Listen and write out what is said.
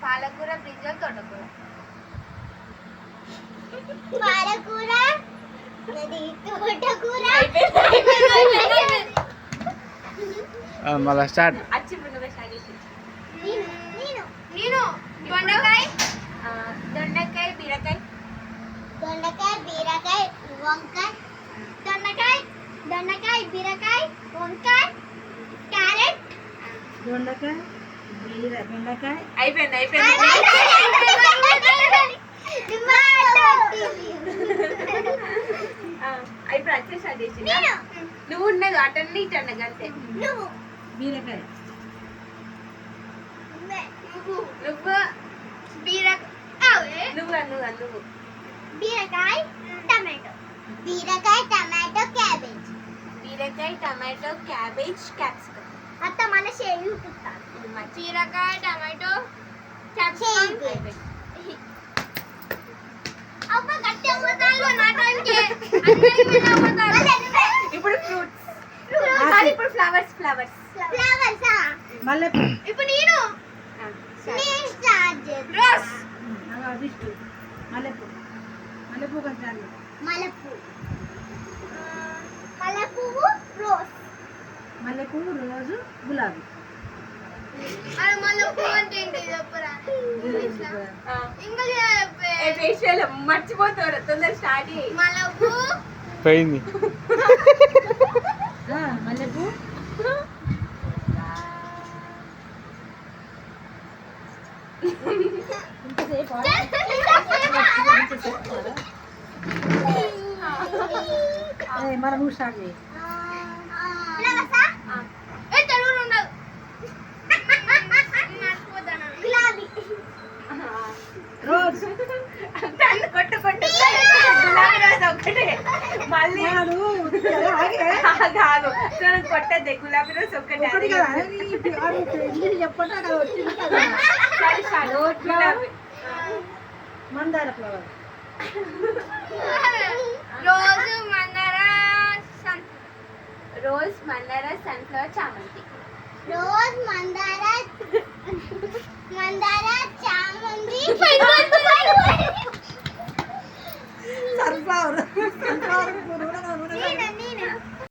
పాలకూర బ్రింజల్ తోటకూర పాలకూర తోటకూర మళ్ళా స్టార్ట్. నేను దొండకాయ దొండకాయ బీరకాయ దొండకాయ బీరకాయ వంకాయ దొండకాయ దొండకాయ బీరకాయ వంకాయ క్యారెట్ దొండకాయ బెండకాయ అయిపోయింది ఇప్పుడు వచ్చేసి నువ్వు ఉన్నది అటన్నీ ఇటు అన్నది అంతే బీరకాయ నువ్వు నువ్వు బీరకాయ టమాటో బీరకాయ టమాటో క్యాబేజ్ బీరకాయ టమాటో క్యాబేజ్ క్యాప్సికమ్ అత్త మన షేవ్ చూపిస్తాను బీరకాయ టమాటో క్యాప్సికమ్ అబ్బా గట్టి అమ్మతాలు నాటానికి ఇప్పుడు ఫ్రూట్స్ ఇప్పుడు ఫ్లవర్స్ ఫ్లవర్స్ మల్లె ఇప్పుడు నేను స్టార్ట్ చేద్దాం రోజ్ అదిష్టు మల్లెపూ మల్లెపూ కొంచెం మల్లెపూ మల్లెపువ్వు రోజ్ మల్లెపూ రోజు గులాబీ అరే మల్లెపూ అంటే ఏంటి చెప్పురా ఇంకా మర్చిపోతారు తొందర స్టార్ట్ మల్లెపూ పోయింది. మల్లెపూ ఇంతసేపు మరి నువ్వు స్టార్ట్ చేయి. తెలుగులో ఉండదు గులాబీ రోజ్ తను కొట్టు గులాబీ రోజు ఒక్కటే మళ్ళీ కాదు తను కొట్టద్దే గులాబీ రోజు ఒక్కటే ఒకటి కదా ఇంగ్లీష్ చెప్పండి అక్కడ వచ్చింది కదా. గులాబీ మందార ఫ్లవర్ రోజ్ మందార సన్ఫ్లవర్ చామంతి రోజ్ మందార